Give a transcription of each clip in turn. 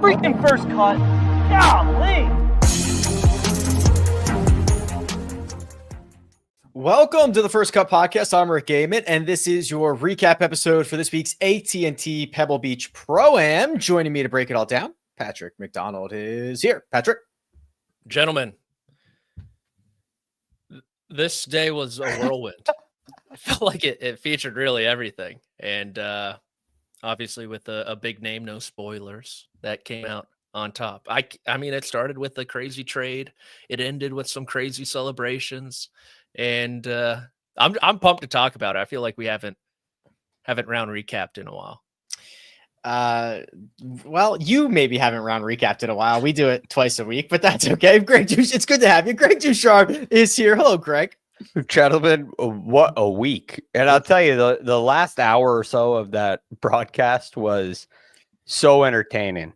freaking first cut. Golly. Welcome to the First Cut Podcast. I'm Rick Gehman, and this is your recap episode for this week's AT&T Pebble Beach Pro-Am. Joining me to break it all down, Patrick McDonald is here. Patrick. Gentlemen, this day was a whirlwind. I felt like it featured really everything. And obviously with a big name, no spoilers, that came out on top. I mean, it started with a crazy trade. It ended with some crazy celebrations. And I'm pumped to talk about it. I feel like we haven't round recapped in a while. Well, you maybe haven't round recapped in a while. We do it twice a week, but that's okay. Greg, it's good to have you. Greg DuCharme is here. Hello, Greg. Gentlemen, what a week. And I'll tell you, the last hour or so of that broadcast was so entertaining.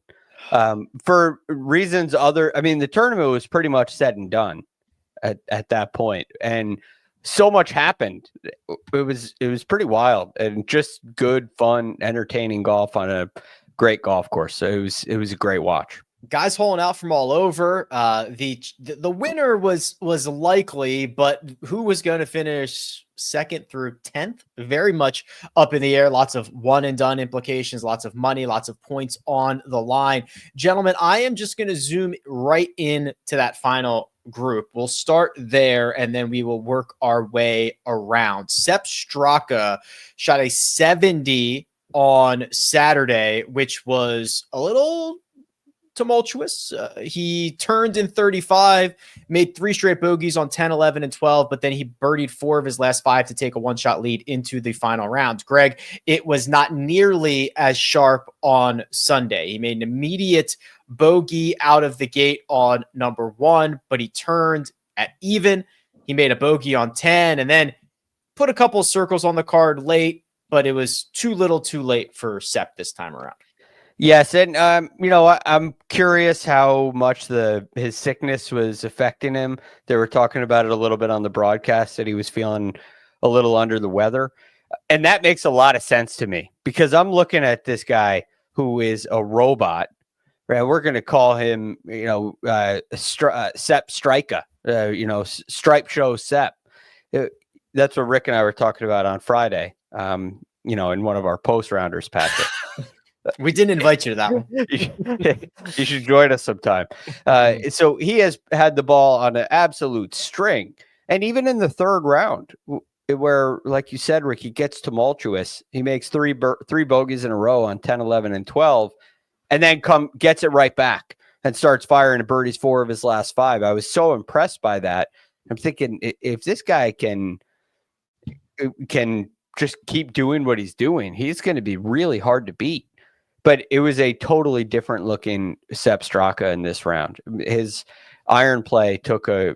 For reasons the tournament was pretty much said and done at that point, and so much happened. It was pretty wild and just good, fun, entertaining golf on a great golf course. So it was a great watch. Guys holing out from all over. The winner was likely, but who was going to finish second through 10th? Very much up in the air. Lots of one and done implications, lots of money, lots of points on the line. Gentlemen, I am just going to zoom right in to that final group. We'll start there and then we will work our way around. Sepp Straka shot a 70 on Saturday, which was a little tumultuous. He turned in 35, made 3 straight bogeys on 10, 11, and 12, but then he birdied 4 of his last 5 to take a one-shot lead into the final round. Greg, it was not nearly as sharp on Sunday. He made an immediate bogey out of the gate on number 1, but he turned at even. He made a bogey on 10 and then put a couple of circles on the card late, but it was too little too late for Sepp this time around. Yes, and I'm curious how much his sickness was affecting him. They were talking about it a little bit on the broadcast, that he was feeling a little under the weather. And that makes a lot of sense to me, because I'm looking at this guy who is a robot. Right? We're going to call him, Sepp Straka, Stripe Show Sepp. That's what Rick and I were talking about on Friday, in one of our post rounders, Patrick. We didn't invite you to that one. You should join us sometime. So he has had the ball on an absolute string. And even in the third round, where, like you said, Rick, he gets tumultuous. He makes three bogeys in a row on 10, 11, and 12, and then gets it right back and starts firing and birdies 4 of his last 5. I was so impressed by that. I'm thinking, if this guy can just keep doing what he's doing, he's going to be really hard to beat. But it was a totally different looking Sepp Straka in this round. His iron play took a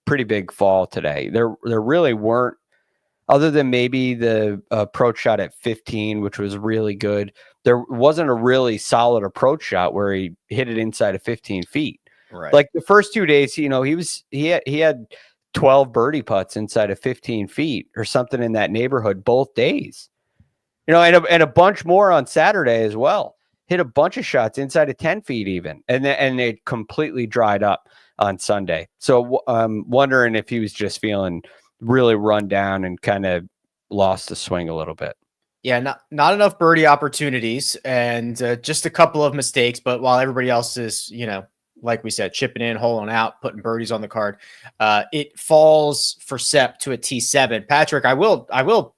pretty big fall today. There really weren't, other than maybe the approach shot at 15, which was really good. There wasn't a really solid approach shot where he hit it inside of 15 feet. Right. Like the first 2 days, he had 12 birdie putts inside of 15 feet or something in that neighborhood both days. And a bunch more on Saturday as well. Hit a bunch of shots inside of 10 feet even. And it completely dried up on Sunday. So I'm wondering if he was just feeling really run down and kind of lost the swing a little bit. Yeah, not enough birdie opportunities and just a couple of mistakes. But while everybody else is, like we said, chipping in, holing out, putting birdies on the card, it falls for Sepp to a T7. Patrick, I will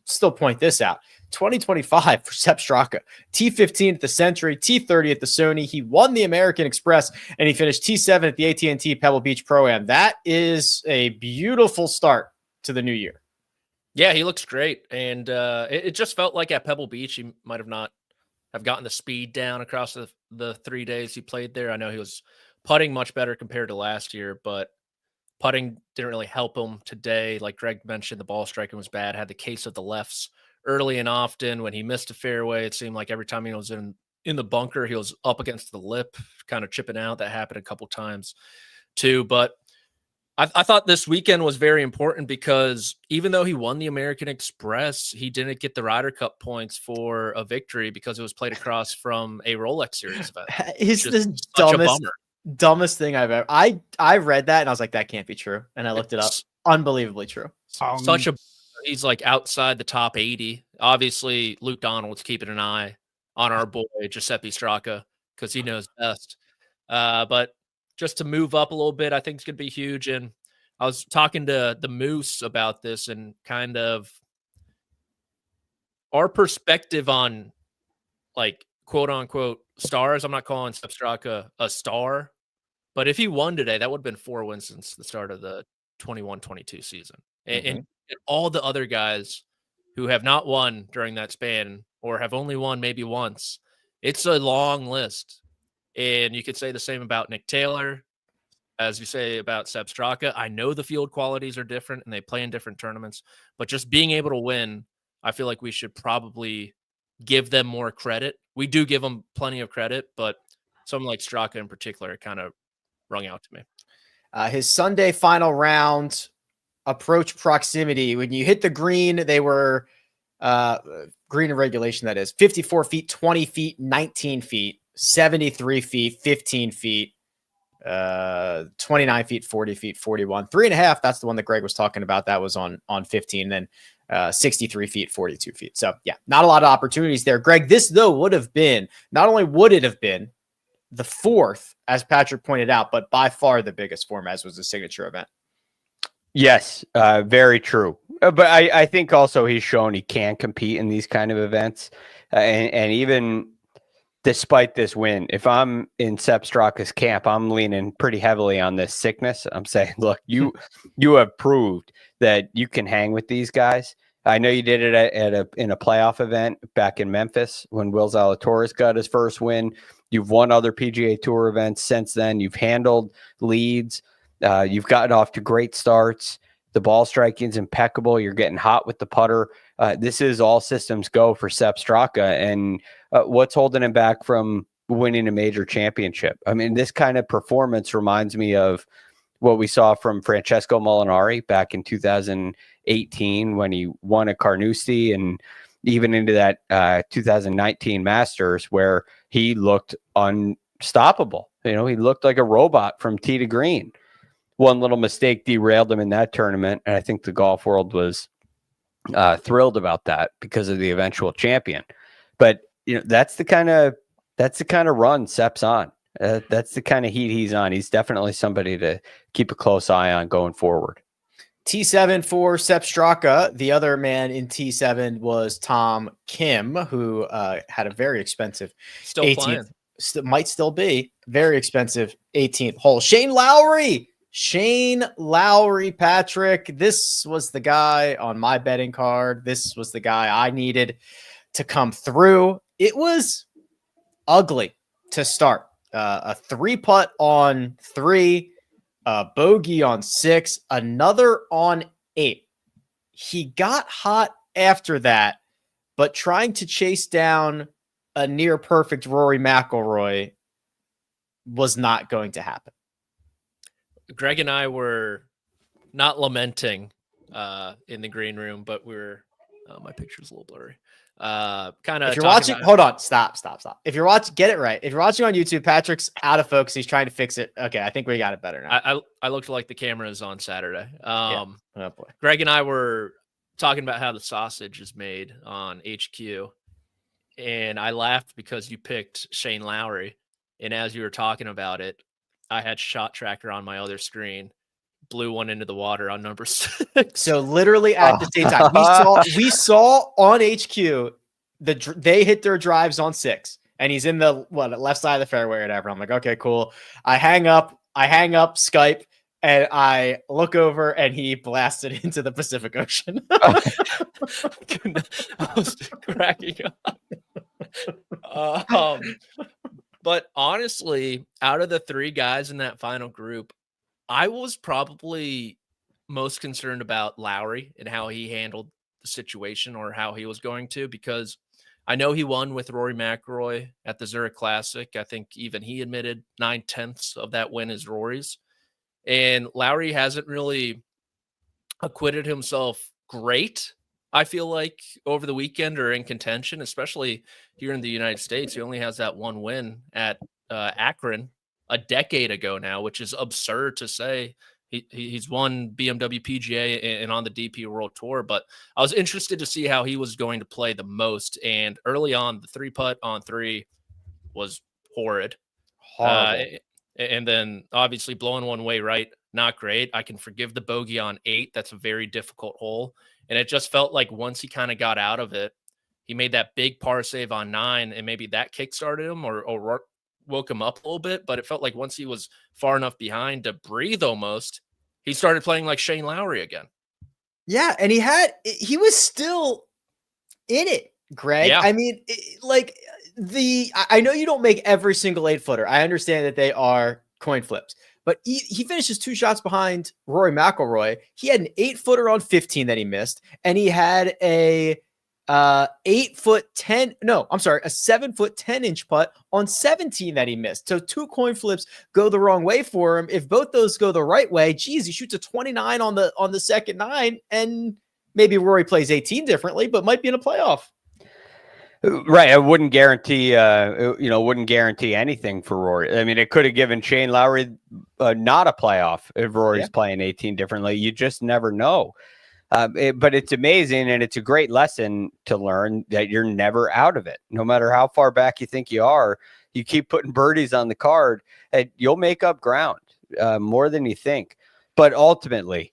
still point this out. 2025 for Sepp Straka, T15 at the Century, T30 at the Sony. He won the American Express and he finished T7 at the AT&T Pebble Beach Pro-Am. That is a beautiful start to the new year. Yeah, he looks great. And it just felt like at Pebble Beach, he might have not have gotten the speed down across the 3 days he played there. I know he was putting much better compared to last year, but putting didn't really help him today. Like Greg mentioned, the ball striking was bad, had the case of the lefts early and often. When he missed a fairway, it seemed like every time he was in the bunker, he was up against the lip, kind of chipping out. That happened a couple times too. But I thought this weekend was very important because even though he won the American Express, he didn't get the Ryder Cup points for a victory because it was played across from a Rolex Series event. It's the Such a bummer. dumbest thing I've ever. I read that and I was like, that can't be true, and I looked it up. Unbelievably true. He's like outside the top 80. Obviously, Luke Donald's keeping an eye on our boy Giuseppe Straka because he knows best. But just to move up a little bit, I think it's going to be huge. And I was talking to the Moose about this and kind of our perspective on like quote unquote stars. I'm not calling Sepp Straka a star, but if he won today, that would have been 4 wins since the start of the 21-22 season. And all the other guys who have not won during that span or have only won maybe once, it's a long list. And you could say the same about Nick Taylor, as you say about Sepp Straka. I know the field qualities are different and they play in different tournaments, but just being able to win, I feel like we should probably give them more credit. We do give them plenty of credit, but someone like Straka in particular kind of rung out to me. His Sunday final round approach proximity, when you hit the green, they were green in regulation, that is 54 feet, 20 feet, 19 feet, 73 feet, 15 feet, 29 feet, 40 feet, 41, 3.5. That's the one that Greg was talking about. That was on 15. Then 63 feet, 42 feet. So yeah, not a lot of opportunities there. Greg, this though would have been, not only would it have been the fourth, as Patrick pointed out, but by far the biggest form, as was the signature event. Yes, very true. But I think also he's shown he can compete in these kind of events. And even despite this win, if I'm in Sepp Straka's camp, I'm leaning pretty heavily on this sickness. I'm saying, look, you have proved that you can hang with these guys. I know you did it in a playoff event back in Memphis when Will Zalatoris got his first win. You've won other PGA Tour events since then. You've handled leads. You've gotten off to great starts. The ball striking is impeccable. You're getting hot with the putter. This is all systems go for Sepp Straka. And what's holding him back from winning a major championship? I mean, this kind of performance reminds me of what we saw from Francesco Molinari back in 2018 when he won at Carnoustie, and even into that 2019 Masters where he looked unstoppable. You know, he looked like a robot from tee to green. One little mistake derailed him in that tournament, and I think the golf world was thrilled about that because of the eventual champion. But you know, that's the kind of run Sepp's on. That's the kind of heat he's on. He's definitely somebody to keep a close eye on going forward. T7 for Sepp Straka. The other man in T7 was Tom Kim, who had a very expensive 18th, might still be very expensive 18th hole. Shane Lowry, Patrick. This was the guy on my betting card. This was the guy I needed to come through. It was ugly to start. A 3-putt on 3, a bogey on 6, another on 8. He got hot after that, but trying to chase down a near perfect Rory McIlroy was not going to happen. Greg and I were not lamenting in the green room, but my picture's a little blurry. Kind of. If you're watching, hold on, stop. If you're watching, get it right. If you're watching on YouTube, Patrick's out of focus. He's trying to fix it. Okay, I think we got it better now. I looked like the cameras on Saturday. Oh boy. Greg and I were talking about how the sausage is made on HQ, and I laughed because you picked Shane Lowry, and as you were talking about it, I had Shot Tracker on my other screen. Blew one into the water on number 6. So literally at the same time, we saw on HQ they hit their drives on 6, and he's in the left side of the fairway or whatever. I'm like, okay, cool. I hang up Skype, and I look over, and he blasted into the Pacific Ocean. I was cracking up. But honestly, out of the 3 guys in that final group, I was probably most concerned about Lowry and how he handled the situation, or how he was going to, because I know he won with Rory McIlroy at the Zurich Classic. I think even he admitted 9/10 of that win is Rory's. And Lowry hasn't really acquitted himself great, I feel like, over the weekend or in contention, especially here in the United States. He only has that one win at Akron a decade ago now, which is absurd to say. He's won BMW PGA and on the DP World Tour, but I was interested to see how he was going to play the most. And early on, the 3-putt on 3 was horrid. Horrible. And then obviously blowing one way right, not great. I can forgive the bogey on 8. That's a very difficult hole. And it just felt like once he kind of got out of it, he made that big par save on 9, and maybe that kickstarted him or woke him up a little bit. But it felt like once he was far enough behind to breathe almost, he started playing like Shane Lowry again. Yeah, and he was still in it, Greg. Yeah. I mean, I know you don't make every single 8-footer. I understand that they are coin flips, but he finishes 2 shots behind Rory McIlroy. He had an 8-footer on 15 that he missed, and he had a 7-foot 10-inch putt on 17 that he missed. So 2 coin flips go the wrong way for him. If both those go the right way, geez, he shoots a 29 on the second 9, and maybe Rory plays 18 differently, but might be in a playoff. Right. I wouldn't guarantee anything for Rory. I mean, it could have given Shane Lowry not a playoff if Rory's playing 18 differently. You just never know. But it's amazing, and it's a great lesson to learn that you're never out of it. No matter how far back you think you are, you keep putting birdies on the card, and you'll make up ground more than you think. But ultimately,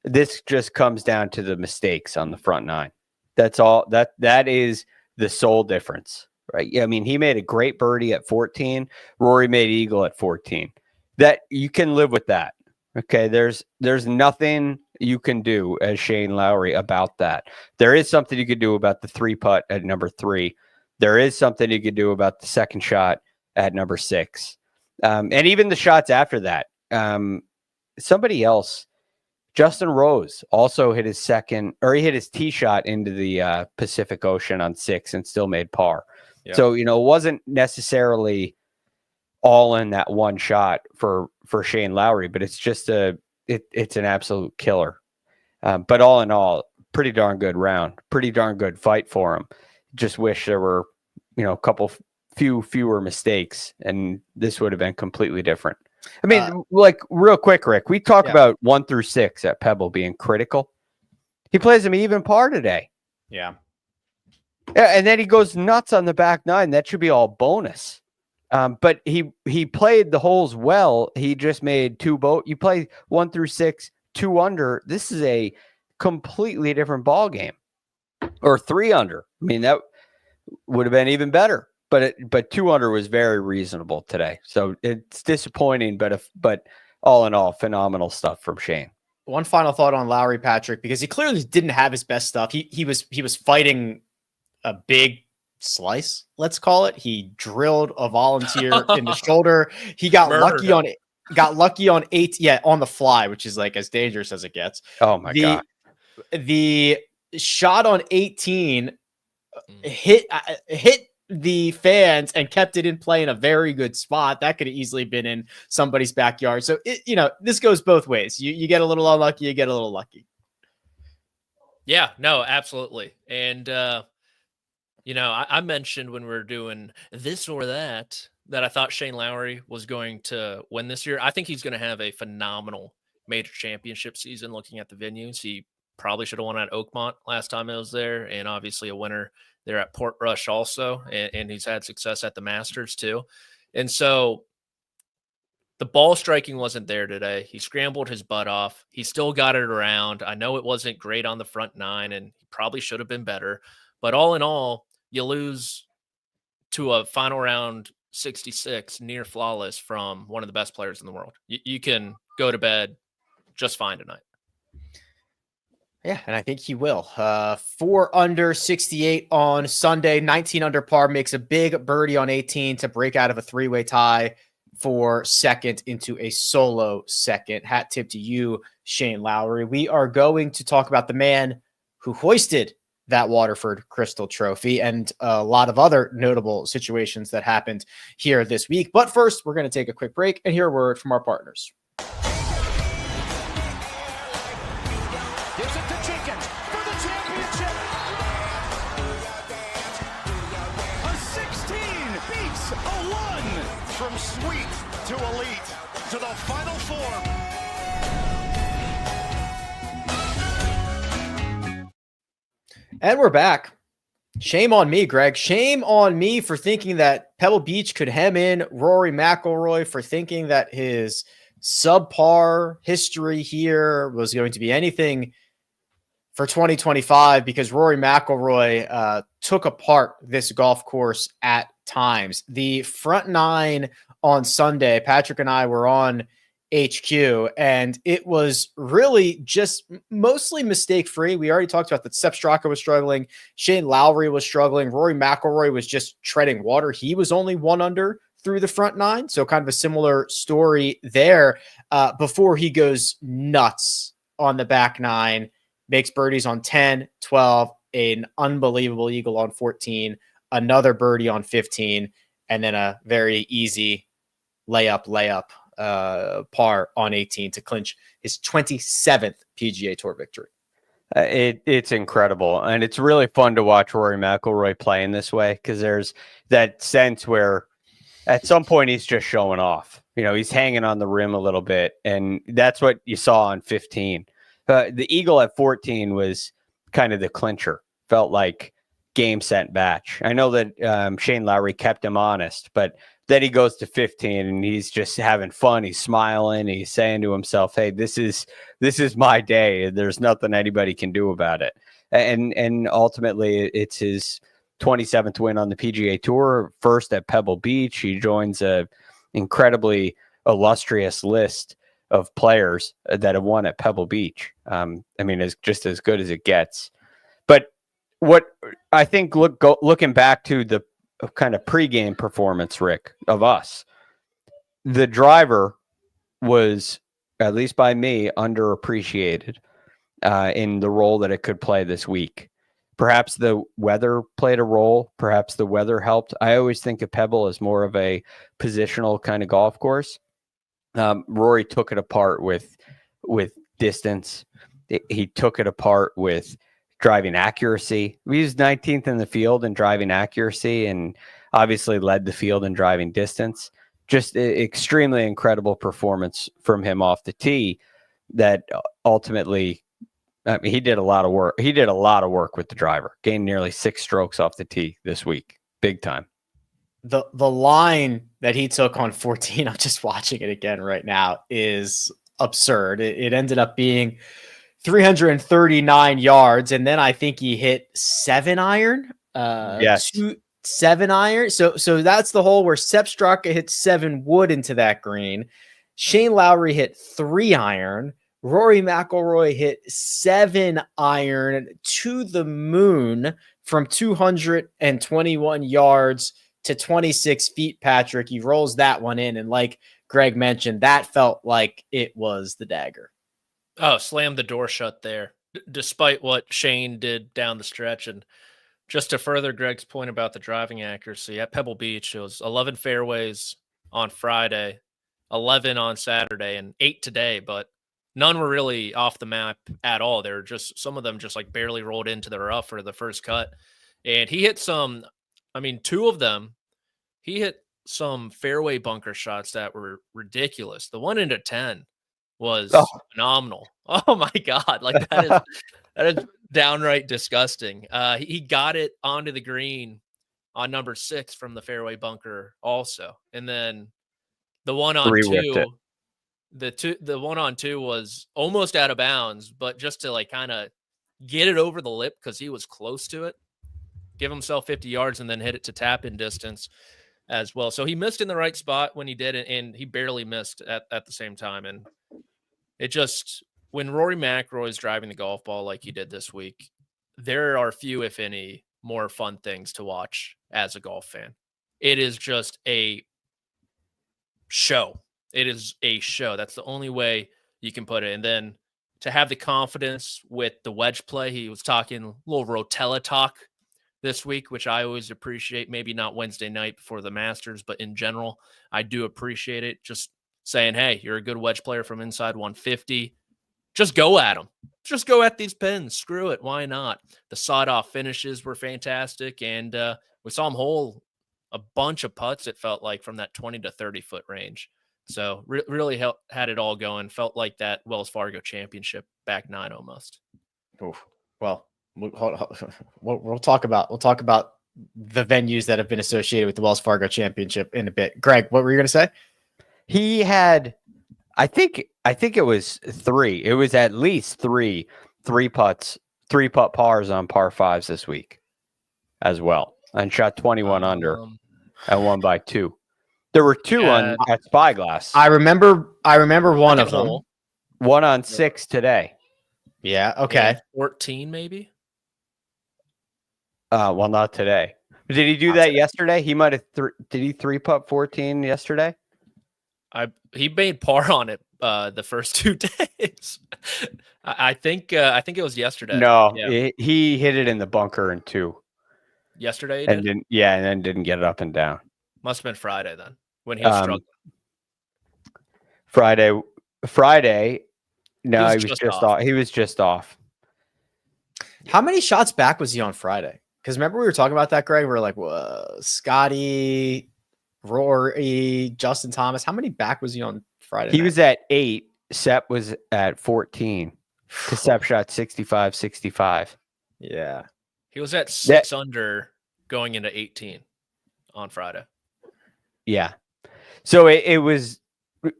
this just comes down to the mistakes on the front 9. That's all. That is the sole difference, right? I mean, he made a great birdie at 14. Rory made eagle at 14. That you can live with that. Okay, there's nothing you can do as Shane Lowry about that. There is something you could do about the 3-putt at number 3. There is something you could do about the second shot at number 6, and even the shots after that. Somebody else, Justin Rose, also hit his tee shot into the Pacific Ocean on 6 and still made par. Yeah. So, it wasn't necessarily all in that one shot for Shane Lowry, but it's just it's an absolute killer. But all in all, pretty darn good round, pretty darn good fight for him. Just wish there were, a fewer mistakes, and this would have been completely different. I mean, real quick, Rick, we talk about 1 through 6 at Pebble being critical. He plays him even par today. Yeah. And then he goes nuts on the back 9. That should be all bonus. But he played the holes well. He just made 2 you play 1 through 6, 2 under. This is a completely different ball game. Or 3 under. I mean, that would have been even better. But 2 under was very reasonable today. So it's disappointing, but all in all, phenomenal stuff from Shane. One final thought on Lowry, Patrick, because he clearly didn't have his best stuff. He was fighting a big slice, let's call it. He drilled a volunteer in the shoulder. He got lucky on 8, on the fly, which is like as dangerous as it gets. Oh my God. The shot on 18 hit the fans and kept it in play in a very good spot. That could have easily been in somebody's backyard. So this goes both ways. You get a little unlucky, you get a little lucky. Yeah, no, absolutely. And I mentioned when we were doing this or that I thought Shane Lowry was going to win this year. I think he's going to have a phenomenal major championship season. Looking at the venues, he probably should have won at Oakmont last time I was there, and obviously a winner there at Portrush also, and he's had success at the Masters too. And so the ball striking wasn't there today. He scrambled his butt off. He still got it around. I know it wasn't great on the front 9, and he probably should have been better. But all in all, you lose to a final round 66 near flawless from one of the best players in the world. You can go to bed just fine tonight. Yeah, and I think he will. 4 under 68 on Sunday, 19 under par, makes a big birdie on 18 to break out of a 3-way tie for second into a solo second. Hat tip to you, Shane Lowry. We are going to talk about the man who hoisted that Waterford Crystal Trophy and a lot of other notable situations that happened here this week. But first, we're going to take a quick break and hear a word from our partners. to elite, to the Final Four. And we're back. Shame on me, Greg. Shame on me for thinking that Pebble Beach could hem in Rory McIlroy, for thinking that his subpar history here was going to be anything for 2025, because Rory McIlroy took apart this golf course at times. The front nine on Sunday, Patrick and I were on HQ, and it was really just mostly mistake-free. We already talked about that. Sepp Straka was struggling. Shane Lowry was struggling. Rory McIlroy was just treading water. He was only 1 under through the front nine. So kind of a similar story there before he goes nuts on the back nine, makes birdies on 10, 12, an unbelievable eagle on 14, another birdie on 15, and then a very easy layup par on 18 to clinch his 27th PGA Tour victory. It's incredible, and it's really fun to watch Rory McIlroy play in this way, because there's that sense where at some point he's just showing off. You know, he's hanging on the rim a little bit, and that's what you saw on 15. The eagle at 14 was kind of the clincher. Felt like game, set, match. I know that Shane Lowry kept him honest, but then he goes to 15 and he's just having fun. He's smiling. He's saying to himself, hey, this is my day. There's nothing anybody can do about it. And ultimately it's his 27th win on the PGA Tour, first at Pebble Beach. He joins a incredibly illustrious list of players that have won at Pebble Beach. I mean, it's just as good as it gets. But what I think, looking back to the kind of pregame performance, Rick, of us, the driver was, at least by me, underappreciated in the role that it could play this week. Perhaps the weather played a role. Perhaps the weather helped. I always think of Pebble as more of a positional kind of golf course. Rory took it apart with distance. He took it apart with driving accuracy. He was 19th in the field in driving accuracy, and obviously led the field in driving distance. Just extremely incredible performance from him off the tee that ultimately, I mean, he did a lot of work. He did a lot of work with the driver, gained nearly 6 strokes off the tee this week. Big time. The line that he took on 14, I'm just watching it again right now, is absurd. It ended up being 339 yards, and then I think he hit 7 iron. Yes. 7 iron. So that's the hole where Sepp Straka hit 7 wood into that green. Shane Lowry hit 3 iron. Rory McIlroy hit 7 iron to the moon from 221 yards to 26 feet, Patrick. He rolls that one in, and like Greg mentioned, that felt like it was the dagger. Oh, slammed the door shut there, despite what Shane did down the stretch. And just to further Greg's point about the driving accuracy, at Pebble Beach, it was 11 fairways on Friday, 11 on Saturday, and 8 today, but none were really off the map at all. They were just, some of them just like barely rolled into the rough for the first cut. And he hit some, I mean, 2 of them, he hit some fairway bunker shots that were ridiculous. The one into 10 was phenomenal. Oh my God. Like that is downright disgusting. He got it onto the green on number 6 from the fairway bunker also. And then the one on 2, the one on 2 was almost out of bounds, but just to like kind of get it over the lip, because he was close to it, give himself 50 yards and then hit it to tap in distance as well. So he missed in the right spot when he did it, and he barely missed at the same time. And it just, when Rory McIlroy is driving the golf ball like he did this week, there are few, if any, more fun things to watch as a golf fan. It is just a show. It is a show. That's the only way you can put it. And then to have the confidence with the wedge play, he was talking a little Rotella talk this week, which I always appreciate. Maybe not Wednesday night before the Masters, but in general, I do appreciate it. Just saying, hey, you're a good wedge player from inside 150. Just go at them. Just go at these pins. Screw it. Why not? The sawed-off finishes were fantastic, and we saw him hole a bunch of putts, it felt like, from that 20 to 30-foot range. So really had it all going. Felt like that Wells Fargo Championship back 9 almost. Oof. Well, we'll talk about the venues that have been associated with the Wells Fargo Championship in a bit. Greg, what were you going to say? He had, I think it was 3. It was at least three putt pars on par 5s this week as well, and shot 21 under and won by 2. There were 2 at Spyglass. I remember one of them. One on 6 today. Yeah. Okay. 14 maybe. Well, not today. Did he do that yesterday? He might have. Did he 3-putt 14 yesterday? He made par on it the first 2 days. I think it was yesterday. No, he hit it in the bunker in 2. Yesterday, and then didn't get it up and down. Must have been Friday then when he was struggling. Friday. No, he was just off. He was just off. How many shots back was he on Friday? Because remember we were talking about that, Greg. We were like, whoa, Scotty, Rory, Justin Thomas. How many back was he on Friday? He was at 8. Sepp was at 14. Sepp shot 65. Yeah. He was at 6 under going into 18 on Friday. Yeah. So it was,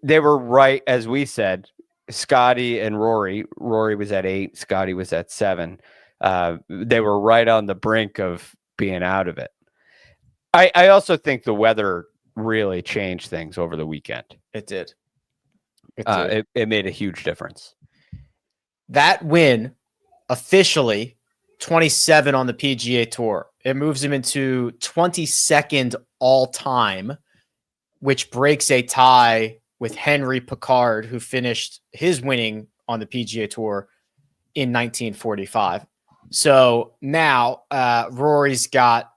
they were right, as we said, Scotty and Rory. Rory was at 8. Scotty was at 7. They were right on the brink of being out of it. I also think the weather really changed things over the weekend. It did. It made a huge difference. That win, officially 27 on the PGA Tour. It moves him into 22nd all time, which breaks a tie with Henry Picard, who finished his winning on the PGA Tour in 1945. So now Rory's got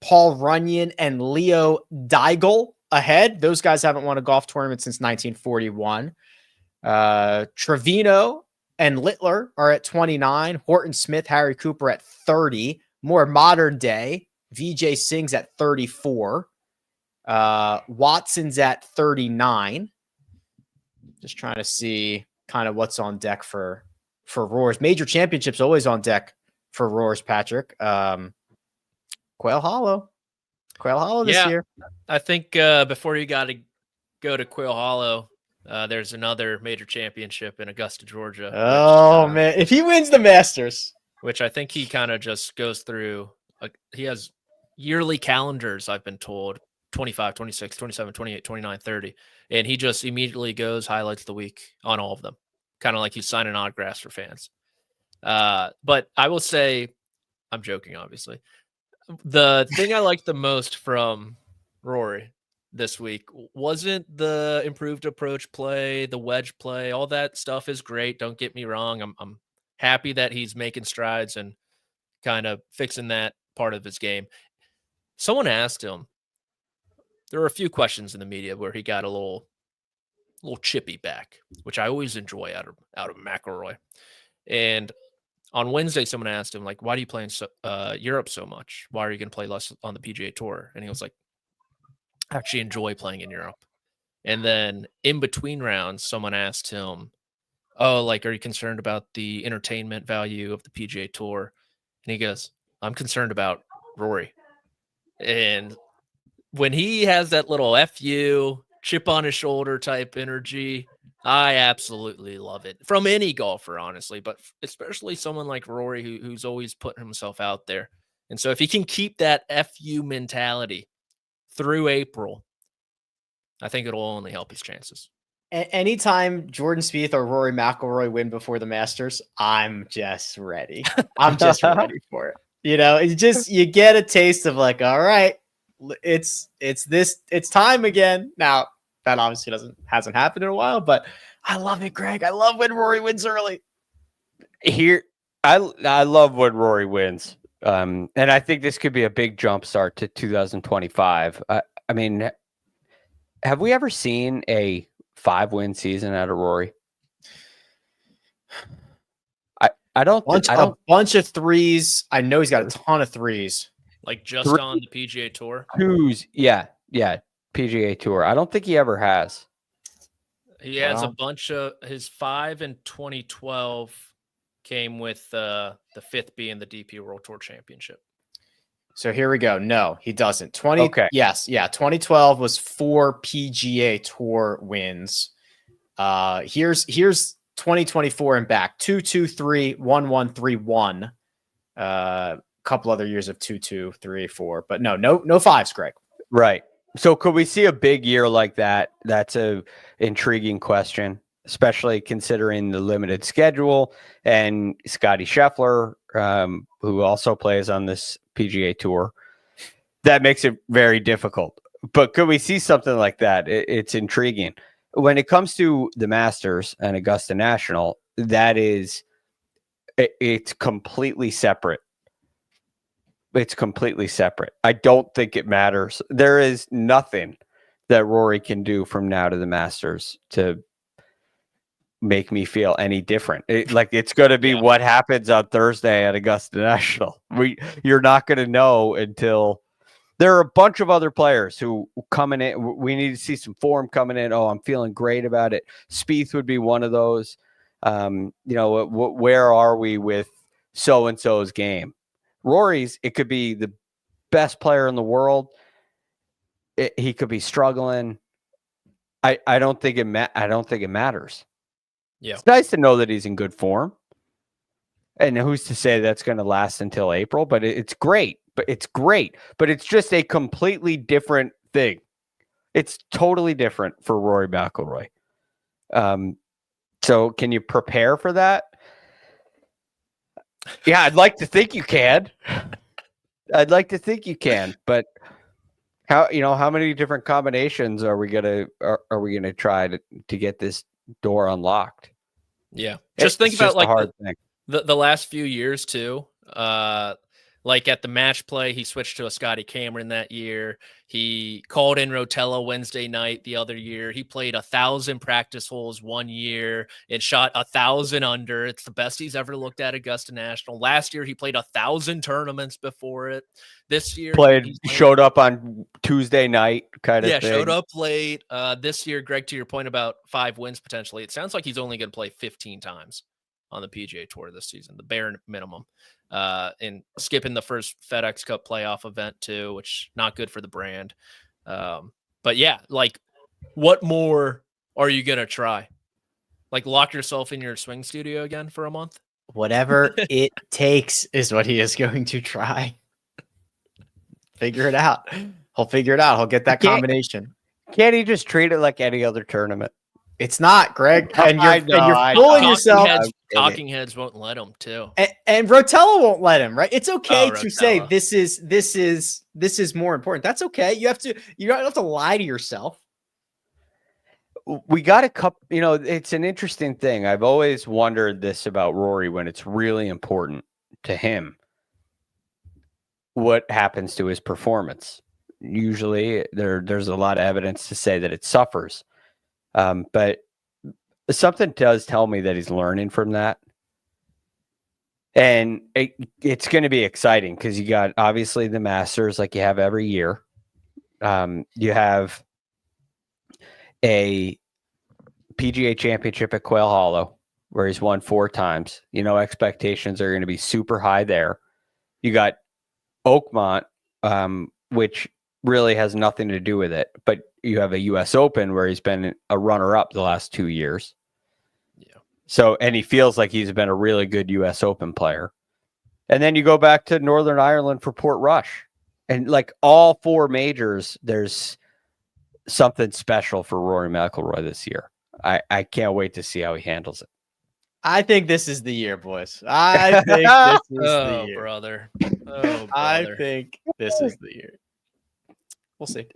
Paul Runyon and Leo Deigel ahead. Those guys haven't won a golf tournament since 1941. Trevino and Littler are at 29. Horton Smith, Harry Cooper at 30. More modern day, Vijay Singh's at 34. Watson's at 39. Just trying to see kind of what's on deck for Roars. Major championships always on deck for Roars, Patrick. Quail Hollow this year. I think before you got to go to Quail Hollow, there's another major championship in Augusta, Georgia. Oh, man. If he wins the Masters. Which I think he kind of just goes through. He has yearly calendars, I've been told. 25, 26, 27, 28, 29, 30. And he just immediately goes highlights the week on all of them. Kind of like he's signing autographs for fans. But I will say, I'm joking, obviously. The thing I liked the most from Rory this week wasn't the improved approach play, the wedge play. All that stuff is great. Don't get me wrong. I'm happy that he's making strides and kind of fixing that part of his game. Someone asked him, there were a few questions in the media where he got a little chippy back, which I always enjoy out of McIlroy. And on Wednesday, someone asked him, like, why do you play in Europe so much? Why are you going to play less on the PGA Tour? And he was like, I actually enjoy playing in Europe. And then in between rounds, someone asked him, oh, like, are you concerned about the entertainment value of the PGA Tour? And he goes, I'm concerned about Rory. And when he has that little FU, chip on his shoulder type energy, I absolutely love it from any golfer, honestly, but especially someone like Rory who's always putting himself out there. And so if he can keep that FU mentality through April, I think it'll only help his chances. Anytime Jordan Spieth or Rory McIlroy win before the Masters, I'm just ready. I'm just ready for it. You know, you get a taste of like, all right, it's time again. Now that obviously hasn't happened in a while, but I love it, Greg. I love when Rory wins early. I love when Rory wins. And I think this could be a big jump start to 2025. I mean, have we ever seen a 5-win season out of Rory? I don't. A bunch of threes. I know he's got a ton of threes. Like just on the PGA Tour. Twos, yeah. PGA Tour. I don't think he ever has. He has a Wow. bunch of his 5 in 2012 came with the 5th being the DP World Tour Championship. So here we go. No, he doesn't. Okay. Yes. Yeah. 2012 was 4 PGA Tour wins. Here's 2024 and back. 2, 2, 3, 1, 1, 3, 1. Couple other years of 2, 2, 3, 4. But no fives, Greg. Right. So could we see a big year like that? That's a intriguing question, especially considering the limited schedule and Scotty Scheffler, who also plays on this PGA Tour. That makes it very difficult. But could we see something like that? It's intriguing. When it comes to the Masters and Augusta National, it's completely separate. It's completely separate. I don't think it matters. There is nothing that Rory can do from now to the Masters to make me feel any different. It's going to be what happens on Thursday at Augusta National. You're not going to know until there are a bunch of other players who coming in. We need to see some form coming in. Oh, I'm feeling great about it. Spieth would be one of those. Where are we with so-and-so's game? Rory's, it could be the best player in the world. He could be struggling. I don't think it matters. Yeah. It's nice to know that he's in good form. And who's to say that's going to last until April? But it's great. But it's just a completely different thing. It's totally different for Rory McIlroy. So can you prepare for that? Yeah, I'd like to think you can. But how many different combinations are we gonna try to get this door unlocked? Yeah, just think It's about just a hard thing. the last few years too. Like at the match play, he switched to a Scotty Cameron that year. He called in Rotella Wednesday night the other year. He played 1,000 practice holes one year and shot 1,000 under. It's the best he's ever looked at Augusta National. Last year, he played 1,000 tournaments before it. This year, showed up on Tuesday night kind of thing. Showed up late. This year, Greg, to your point about 5 wins potentially, it sounds like he's only going to play 15 times on the PGA Tour this season, the bare minimum. And skipping the first FedEx Cup playoff event too, which not good for the brand. But yeah, like what more are you going to try? Like lock yourself in your swing studio again for a month? Whatever it takes is what he is going to try. Figure it out. He'll figure it out. He'll get that combination. Can't he just treat it like any other tournament? It's not, Greg. And you're I fooling yourself. Talking heads won't let him too. And Rotella won't let him, right? It's okay to Rotella. say this is more important. That's okay. You don't have to lie to yourself. We got a couple, it's an interesting thing. I've always wondered this about Rory when it's really important to him. What happens to his performance? Usually there's a lot of evidence to say that it suffers. But something does tell me that he's learning from that. And it's going to be exciting because you got obviously the Masters like you have every year. You have a PGA championship at Quail Hollow where he's won 4 times. Expectations are going to be super high there. You got Oakmont, which really has nothing to do with it, but you have a US Open where he's been a runner-up the last 2 years. Yeah. So, and he feels like he's been a really good US Open player. And then you go back to Northern Ireland for Portrush. And like all 4 majors, there's something special for Rory McIlroy this year. I can't wait to see how he handles it. I think this is the year, boys. I think this is the year. Brother. I think this is the year. We'll see.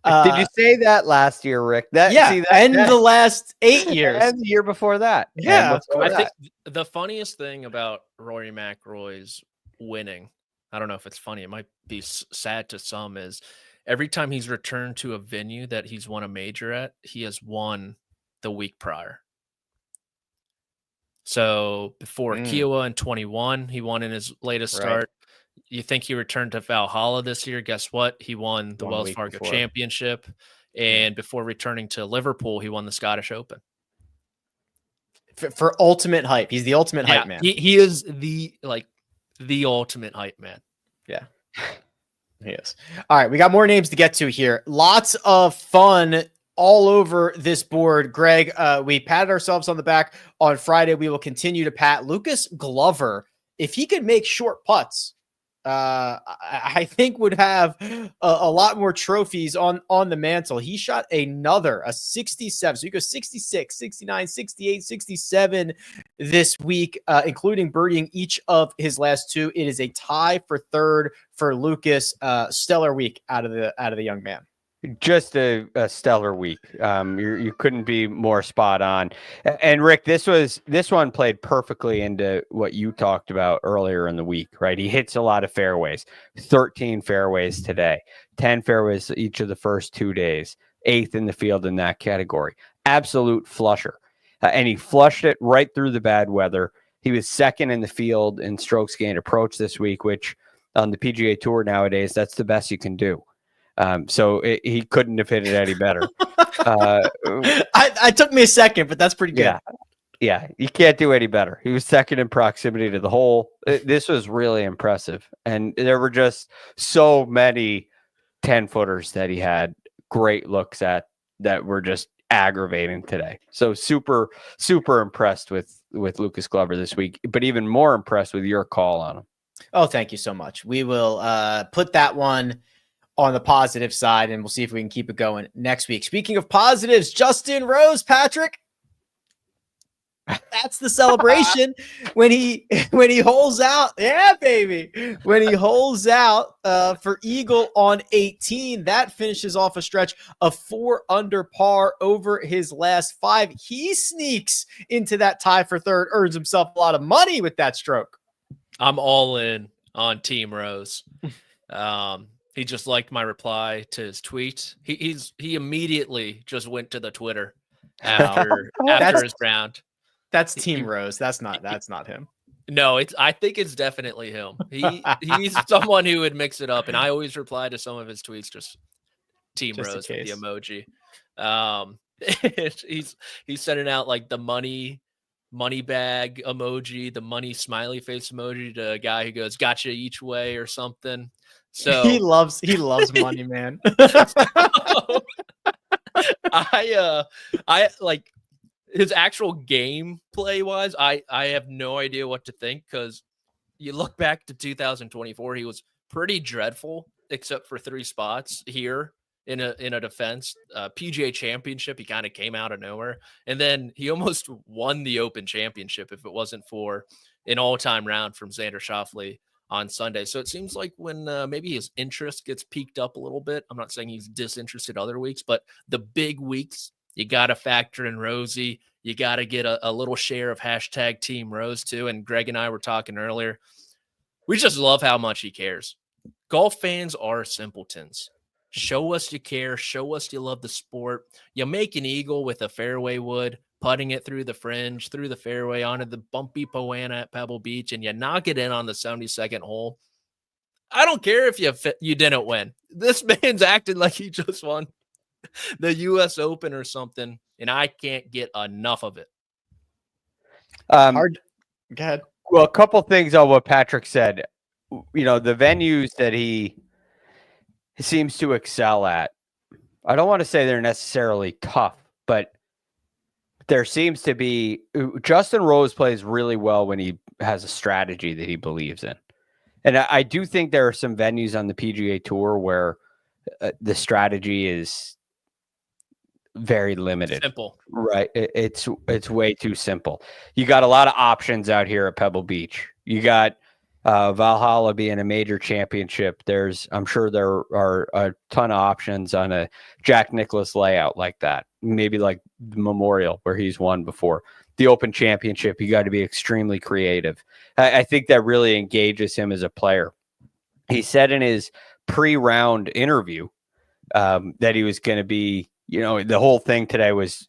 Did you say that last year, Rick? The last 8 years. And the year before that. Yeah. I think the funniest thing about Rory McIlroy's winning, I don't know if it's funny, it might be sad to some, is every time he's returned to a venue that he's won a major at, he has won the week prior. So before Kiowa in 21, he won in his latest start. You think he returned to Valhalla this year? Guess what? He won the Wells Fargo Championship. And before returning to Liverpool, he won the Scottish Open. For ultimate hype. He's the ultimate hype man. He is the ultimate hype man. Yeah. He is. All right, we got more names to get to here. Lots of fun all over this board. Greg, we patted ourselves on the back on Friday. We will continue to pat Lucas Glover. If he could make short putts, I think would have a lot more trophies on the mantle. He shot a 67. So he goes 66, 69, 68, 67 this week, including birdieing each of his last two. It is a tie for third for Lucas. Stellar week out of the young man. Just a stellar week. You couldn't be more spot on. And Rick, this one played perfectly into what you talked about earlier in the week, right? He hits a lot of fairways, 13 fairways today, 10 fairways each of the first 2 days, 8th in the field in that category. Absolute flusher. And he flushed it right through the bad weather. He was second in the field in strokes gained approach this week, which on the PGA Tour nowadays, that's the best you can do. So he couldn't have hit it any better. I took me a second, but that's pretty good. Yeah, you can't do any better. He was second in proximity to the hole. This was really impressive. And there were just so many 10-footers that he had great looks at that were just aggravating today. So super, super impressed with Lucas Glover this week, but even more impressed with your call on him. Oh, thank you so much. We will put that one on the positive side, and we'll see if we can keep it going next week. Speaking of positives, Justin Rose, Patrick, that's the celebration when he holes out. Yeah, baby. When he holes out for eagle on 18, that finishes off a stretch of 4 under par over his last 5. He sneaks into that tie for third, earns himself a lot of money with that stroke. I'm all in on Team Rose. He just liked my reply to his tweet. He immediately just went to the Twitter after his round. That's Team Rose. That's not him. No, I think it's definitely him. He's someone who would mix it up, and I always reply to some of his tweets just Team Rose with the emoji. He's sending out like the money bag emoji, the money smiley face emoji to a guy who goes "gotcha each way" or something. So he loves money, man. I like his actual gameplay wise. I have no idea what to think, because you look back to 2024, he was pretty dreadful except for 3 spots here in a defense. PGA Championship, he kind of came out of nowhere, and then he almost won the Open Championship if it wasn't for an all-time round from Xander Schauffele on Sunday. So it seems like when maybe his interest gets peaked up a little bit, I'm not saying he's disinterested other weeks, but the big weeks, you got to factor in Rosie. You got to get a little share of hashtag Team Rose too. And Greg and I were talking earlier. We just love how much he cares. Golf fans are simpletons. Show us you care. Show us you love the sport. You make an eagle with a fairway wood, putting it through the fringe, through the fairway, onto the bumpy Poana at Pebble Beach, and you knock it in on the 72nd hole. I don't care if you didn't win. This man's acting like he just won the U.S. Open or something, and I can't get enough of it. Hard. Go ahead. Well, a couple things on what Patrick said. You know, the venues that he seems to excel at, I don't want to say they're necessarily tough, but there seems to be Justin Rose plays really well when he has a strategy that he believes in. And I do think there are some venues on the PGA Tour where the strategy is very limited. Simple. Right. It's way too simple. You got a lot of options out here at Pebble Beach. You got Valhalla being a major championship. I'm sure there are a ton of options on a Jack Nicklaus layout like that. Maybe like Memorial, where he's won before. The Open Championship, you got to be extremely creative. I think that really engages him as a player. He said in his pre-round interview that he was going to be, the whole thing today was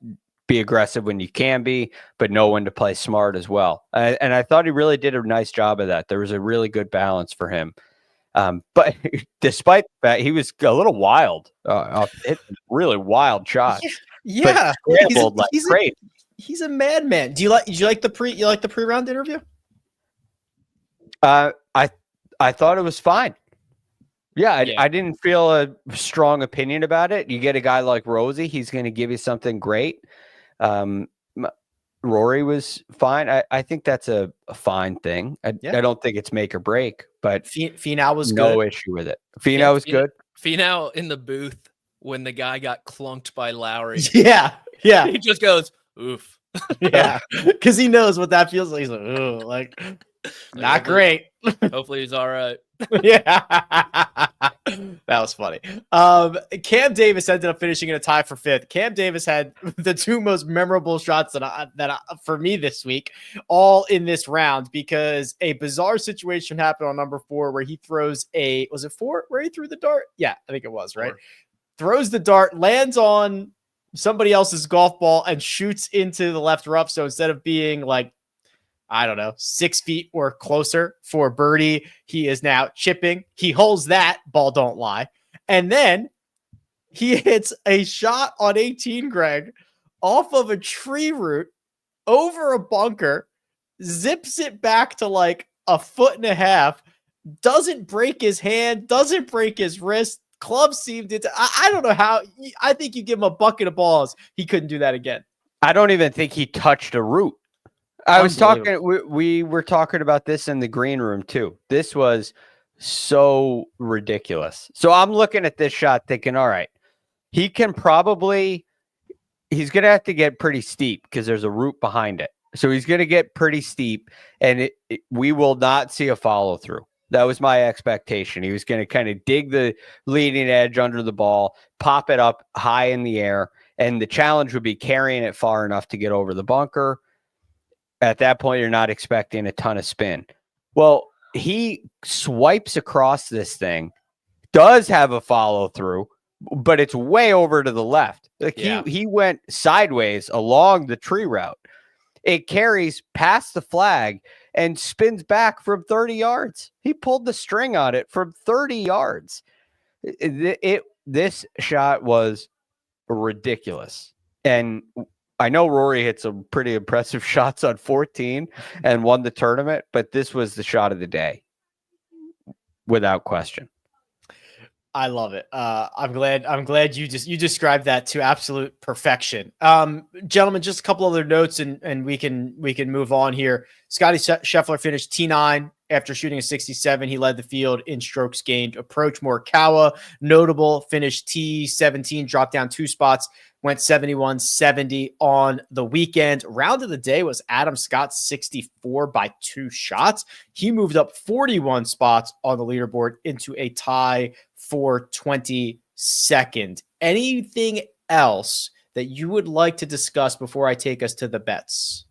be aggressive when you can be, but know when to play smart as well. And I thought he really did a nice job of that. There was a really good balance for him. But despite that, he was a little wild. Hit really wild shots. Yeah, but scrambled like crazy. He's a madman. Did you like the pre-round interview? I thought it was fine. Yeah, I didn't feel a strong opinion about it. You get a guy like Rosie, he's going to give you something great. Rory was fine. I think that's a fine thing. I don't think it's make or break, but Finau was no good. issue with it. Finau was good. Finau in the booth when the guy got clunked by Lowry. Yeah. He just goes, oof. Yeah, because he knows what that feels like. He's like, oh, like not great. Hopefully he's all right. Yeah, that was funny. Cam Davis ended up finishing in a tie for 5th. Cam Davis had the 2 most memorable shots for me this week, all in this round, because a bizarre situation happened on number 4 where he throws was it 4 where he threw the dart? Yeah, I think it was, right? 4. Throws the dart, lands on somebody else's golf ball and shoots into the left rough. So instead of being like, I don't know, 6 feet or closer for birdie, he is now chipping. He holds that, ball don't lie. And then he hits a shot on 18, Greg, off of a tree root over a bunker, zips it back to like a 1.5 feet, doesn't break his hand, doesn't break his wrist. Club seemed to. I don't know how. I think you give him a bucket of balls, he couldn't do that again. I don't even think he touched a root. I was talking. We were talking about this in the green room too. This was so ridiculous. So I'm looking at this shot, thinking, all right, he's going to have to get pretty steep because there's a root behind it. So he's going to get pretty steep, and we will not see a follow through. That was my expectation. He was going to kind of dig the leading edge under the ball, pop it up high in the air, and the challenge would be carrying it far enough to get over the bunker. At that point, you're not expecting a ton of spin. Well, he swipes across this thing, does have a follow through, but it's way over to the left. Like he went sideways along the tree route. It carries past the flag and spins back from 30 yards. He pulled the string on it from 30 yards. This shot was ridiculous. And I know Rory hit some pretty impressive shots on 14 and won the tournament, but this was the shot of the day without question. I love it. I'm glad you described that to absolute perfection. Gentlemen, just a couple other notes and we can move on here. Scotty Scheffler finished T9 after shooting a 67. He led the field in strokes gained. Approach Morikawa, notable, finished T17, dropped down 2 spots, went 71-70 on the weekend. Round of the day was Adam Scott, 64 by 2 shots. He moved up 41 spots on the leaderboard into a tie for 22nd. Anything else that you would like to discuss before I take us to the bets?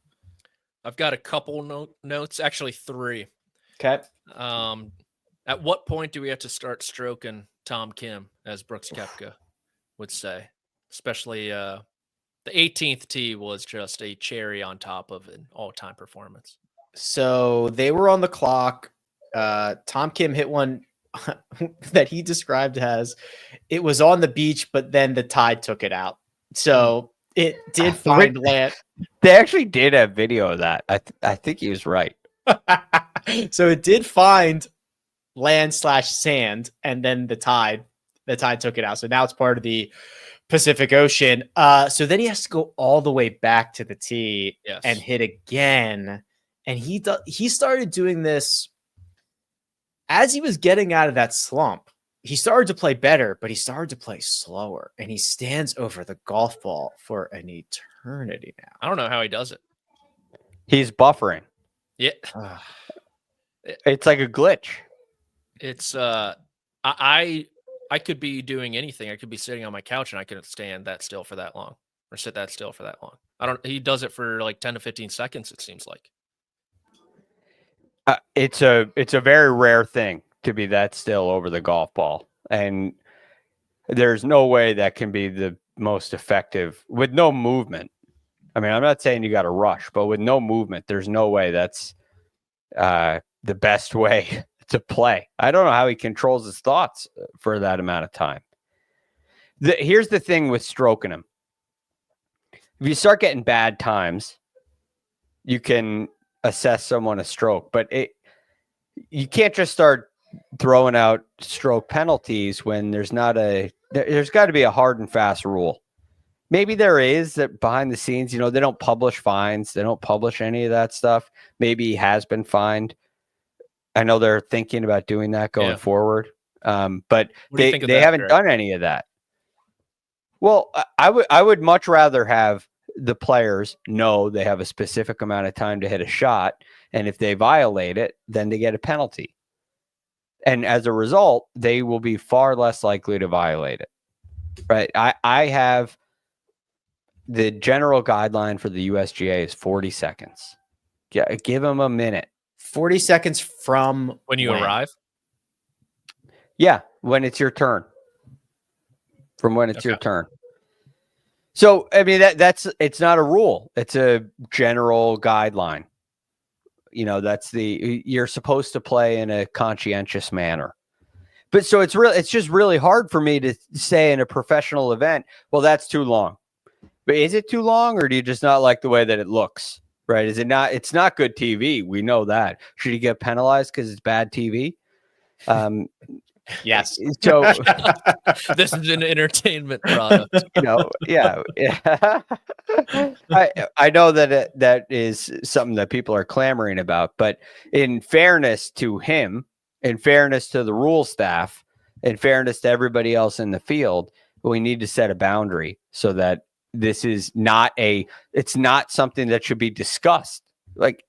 I've got a couple notes, actually 3. Okay. At what point do we have to start stroking Tom Kim, as Brooks Koepka would say? Especially the 18th tee was just a cherry on top of an all-time performance. So they were on the clock. Tom Kim hit one that he described as it was on the beach, but then the tide took it out. So it did find land. They actually did have video of that. I think he was right. So it did find land/sand, and then the tide took it out. So now it's part of the Pacific Ocean. So then he has to go all the way back to the tee and hit again. And he started doing this as he was getting out of that slump. He started to play better, but he started to play slower, and he stands over the golf ball for an eternity now. I don't know how he does it. He's buffering. Yeah. It's like a glitch. It's I could be doing anything. I could be sitting on my couch and I couldn't stand that still for that long, or sit that still for that long. He does it for like 10 to 15 seconds, it seems like. It's a very rare thing to be that still over the golf ball. And there's no way that can be the most effective with no movement. I mean, I'm not saying you got to rush, but with no movement, there's no way that's the best way to play. I don't know how he controls his thoughts for that amount of time. Here's the thing with stroking him. If you start getting bad times, you can assess someone a stroke, but you can't just start throwing out stroke penalties when there's got to be a hard and fast rule. Maybe there is that behind the scenes, they don't publish fines. They don't publish any of that stuff. Maybe he has been fined. I know they're thinking about doing that going forward. But they haven't done any of that. Well, I would much rather have the players know they have a specific amount of time to hit a shot. And if they violate it, then they get a penalty. And as a result, they will be far less likely to violate it. Right. I have the general guideline for the USGA is 40 seconds. Yeah, give them a minute. 40 seconds from when you arrive? Yeah, when it's your turn. From when it's your turn. So, I mean, it's not a rule. It's a general guideline. You're supposed to play in a conscientious manner. But so it's just really hard for me to say in a professional event, well, that's too long. But is it too long, or do you just not like the way that it looks? Right? Is it not? It's not good TV. We know that. Should he get penalized because it's bad TV? Yes. So this is an entertainment product. Yeah. I know that is something that people are clamoring about, but in fairness to him, in fairness to the rule staff, in fairness to everybody else in the field, we need to set a boundary so that this is it's not something that should be discussed. Like,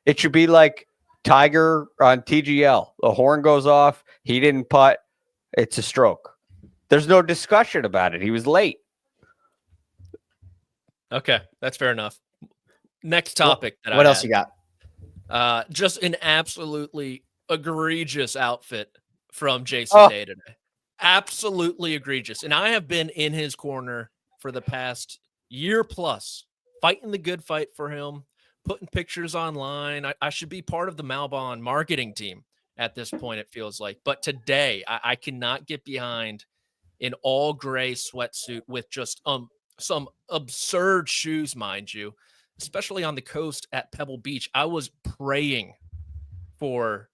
it should be like Tiger on TGL. The horn goes off. He didn't putt. It's a stroke. There's no discussion about it. He was late. Okay, that's fair enough. Next topic. What else you got? Just an absolutely egregious outfit from Jason Day today. Absolutely egregious. And I have been in his corner for the past year plus, fighting the good fight for him, putting pictures online. I should be part of the Malbon marketing team at this point, it feels like. But today, I cannot get behind an all gray sweatsuit with just some absurd shoes, mind you, especially on the coast at Pebble Beach. I was praying for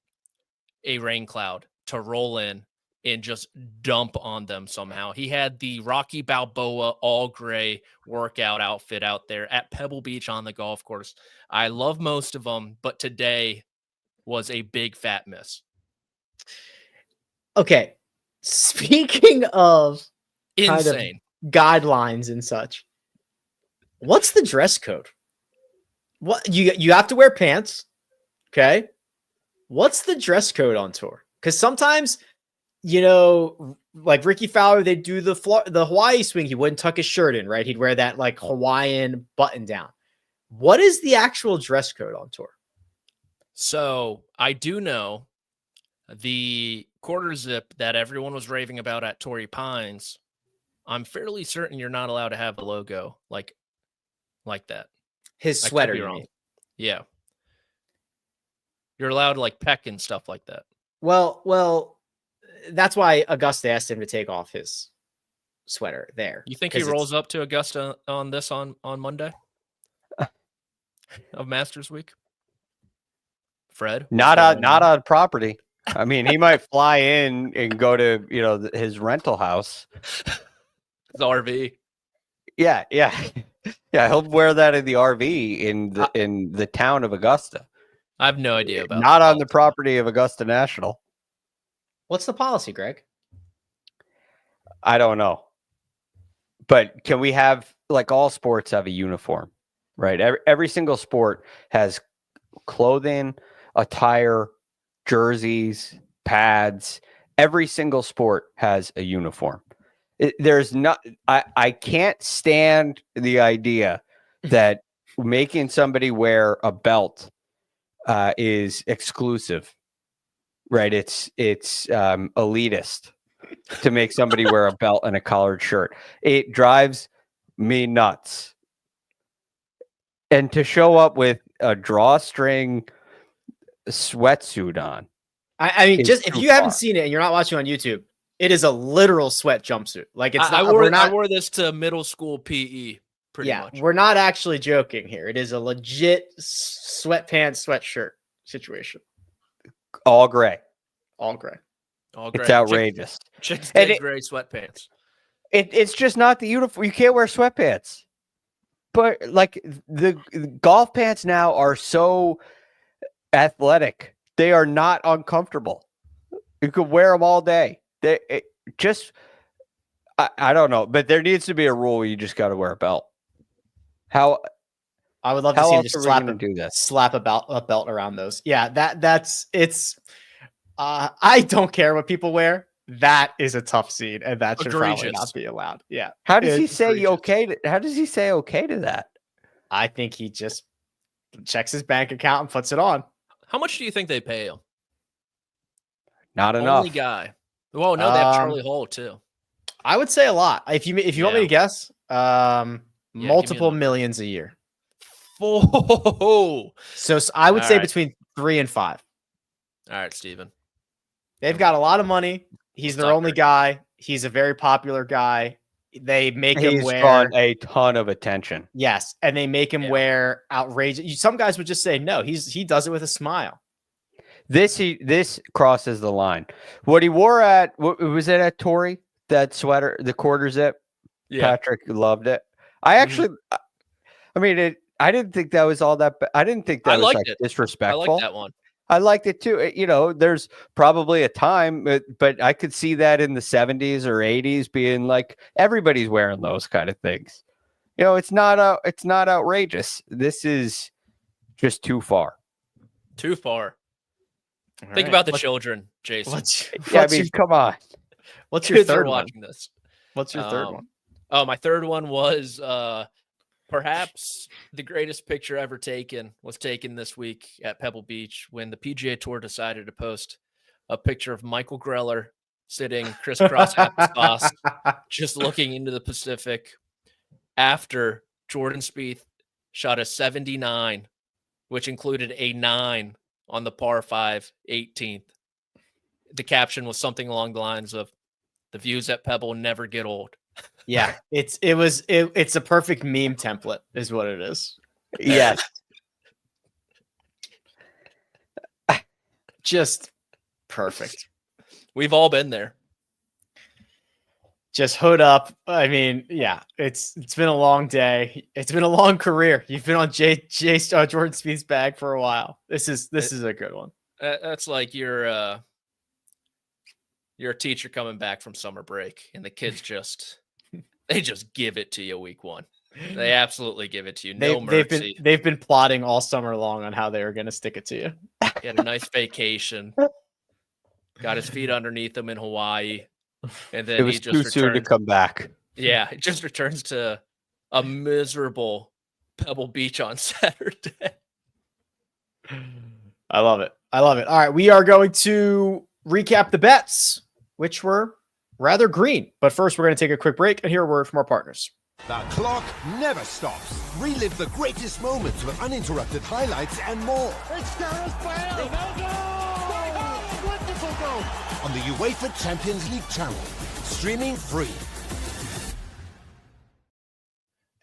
a rain cloud to roll in and just dump on them somehow. He had the Rocky Balboa all gray workout outfit out there at Pebble Beach on the golf course. I love most of them, but today was a big fat miss. Okay. Speaking of insane guidelines and such, what's the dress code? What you have to wear pants. Okay. What's the dress code on tour? Because sometimes, like Ricky Fowler, they do the Hawaii swing. He wouldn't tuck his shirt in, right? He'd wear that like Hawaiian button down. What is the actual dress code on tour? So I do know the quarter zip that everyone was raving about at Torrey Pines. I'm fairly certain you're not allowed to have the logo like that. His sweater, you mean? Yeah. You're allowed to like peck and stuff like that. Well, that's why Augusta asked him to take off his sweater there. You think he rolls up to Augusta on this on Monday of Masters Week? Fred? Not on property. I mean, he might fly in and go to, his rental house. His RV. Yeah. He'll wear that in the RV in the town of Augusta. I have no idea about not on the property of Augusta National. What's the policy, Greg? I don't know. But can we have, like, all sports have a uniform, right? Every single sport has clothing, attire, jerseys, pads. Every single sport has a uniform. I can't stand the idea that making somebody wear a belt is exclusive, right? It's elitist to make somebody wear a belt and a collared shirt. It drives me nuts. And to show up with a drawstring sweatsuit on, I mean, is just if too you haven't far. seen it and you're not watching on YouTube, it is a literal sweat jumpsuit. Like it's I not. We're I not. wore this to middle school PE pretty Yeah, much. we're not actually joking here. It is a legit sweatpants, sweatshirt situation. All gray. All gray. All It's gray. outrageous. Chicks And did gray sweatpants. It's just not the uniform. You can't wear sweatpants. But like the golf pants now are so athletic. They are not uncomfortable. You could wear them all day. I don't know, but there needs to be a rule where you just got to wear a belt. How I would love to How see him else just are we slap gonna do this? slap a belt around those. Yeah, that's it's. I don't care what people wear. That is a tough scene, and that should probably Egregious. not be allowed. Yeah. how does he It's say egregious. okay? How does he say okay to that? I think he just checks his bank account and puts it on. How much do you think they pay him? Not enough. Only guy. Well, no, they have Um, Charlie Hull too. I would say a lot. If you want me to guess, me a multiple number. millions a year. Oh, So I would All say right. between 3 and 5. all right, Steven. They've got a lot of money. He's their only Sucker. guy. He's a very popular guy. They make him He's wear drawn a ton of attention. yes, and they make him Yeah. wear outrageous. Some guys would just say no. He does it with a smile. This crosses the line. What he wore at what was it at Tory? That sweater, the quarter zip. Yeah, Patrick loved it. I actually, I mean, I didn't think that was all that. I didn't think that I was liked like it. I disrespectful. like that one. I liked it too. There's probably a time, but I could see that in the 70s or 80s being like everybody's wearing those kind of things. It's not outrageous. This is just too far. Too far. All Think right. about the children, Jason. What's Come on. what's your Kids are third one? watching this. What's your third one? Oh, my third one was perhaps the greatest picture ever taken was taken this week at Pebble Beach when the PGA Tour decided to post a picture of Michael Greller sitting crisscross applesauce, just looking into the Pacific after Jordan Spieth shot a 79, which included a 9 on the par 5 18th. The caption was something along the lines of "The views at Pebble never get old." Yeah, it's a perfect meme template, is what it is. Yes. Just perfect. We've all been there. Just hood up. I mean, yeah, it's been a long day. It's been a long career. You've been on Jordan Spieth's bag for a while. This is a good one. That's like you're a teacher coming back from summer break, and the kids they just give it to you week one. They absolutely give it to you. No mercy. They've been plotting all summer long on how they were going to stick it to you. He had a nice vacation. Got his feet underneath him in Hawaii, and then It was he too just soon to returns. come back. Yeah, it just returns to a miserable Pebble Beach on Saturday. I love it. All right, we are going to recap the bets, which were rather green. But first, we're going to take a quick break and hear a word from our partners. The clock never stops. Relive the greatest moments with uninterrupted highlights and more. It's Gareth Bale. Ronaldo. Wonderful goal. On the UEFA Champions League channel. Streaming free.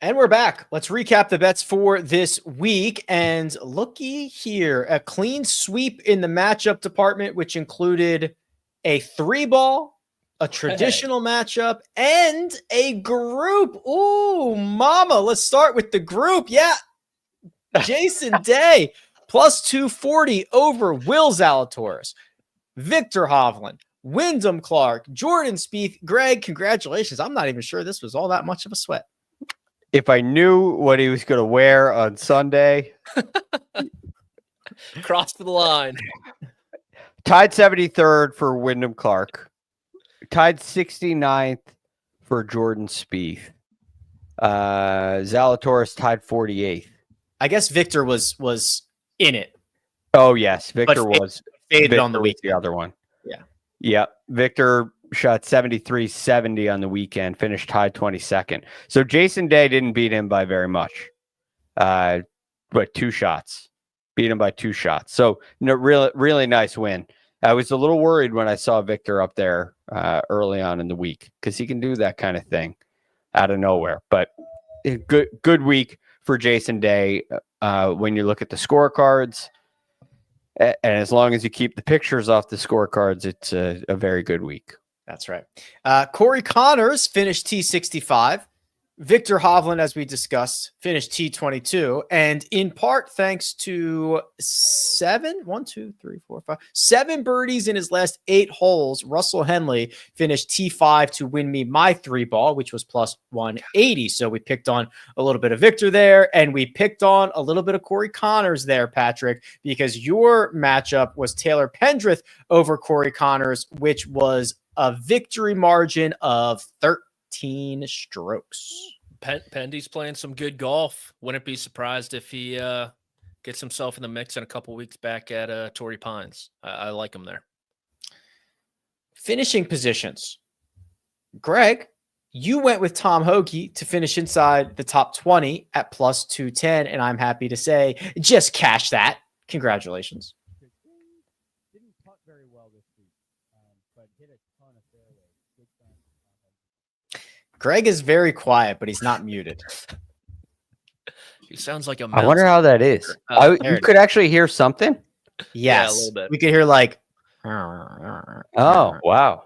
And we're back. Let's recap the bets for this week. And looky here, a clean sweep in the matchup department, which included a 3-ball, a traditional matchup, and a group. Ooh, mama. Let's start with the group. Yeah. Jason Day, plus 240 over Will Zalatoris, Victor Hovland, Wyndham Clark, Jordan Spieth. Greg, congratulations. I'm not even sure this was all that much of a sweat. If I knew what he was going to wear on Sunday, Crossed the line. tied 73rd for Wyndham Clark, tied 69th for Jordan Spieth. Zalatoris tied 48th. I guess Victor was in it. Oh yes, Victor But was Faded Victor on the was weekend. the other one. Yeah. Yep. Victor shot 73-70 on the weekend, finished tied 22nd. So Jason Day didn't beat him by very much. But 2 shots. Beat him by 2 shots. So really, really nice win. I was a little worried when I saw Victor up there early on in the week because he can do that kind of thing out of nowhere. But good week for Jason Day when you look at the scorecards. And as long as you keep the pictures off the scorecards, it's a very good week. That's right. Corey Connors finished T65. Victor Hovland, as we discussed, finished T22. And in part, thanks to 7 birdies in his last 8 holes, Russell Henley finished T5 to win me my 3-ball, which was plus 180. So we picked on a little bit of Victor there, and we picked on a little bit of Corey Connors there, Patrick, because your matchup was Taylor Pendrith over Corey Connors, which was a victory margin of 13 strokes. Pendy's playing some good golf. Wouldn't be surprised if he gets himself in the mix in a couple weeks back at Torrey Pines. I like him there. Finishing positions. Greg, you went with Tom Hoge to finish inside the top 20 at plus 210, and I'm happy to say just cash that. Congratulations. Didn't putt very well this week, but hit a ton of fairways. Big fan. Greg is very quiet, but he's not muted. He sounds like a I wonder how that is. You could actually hear something? Yes. Yeah, a little bit. We could hear like... Oh, wow.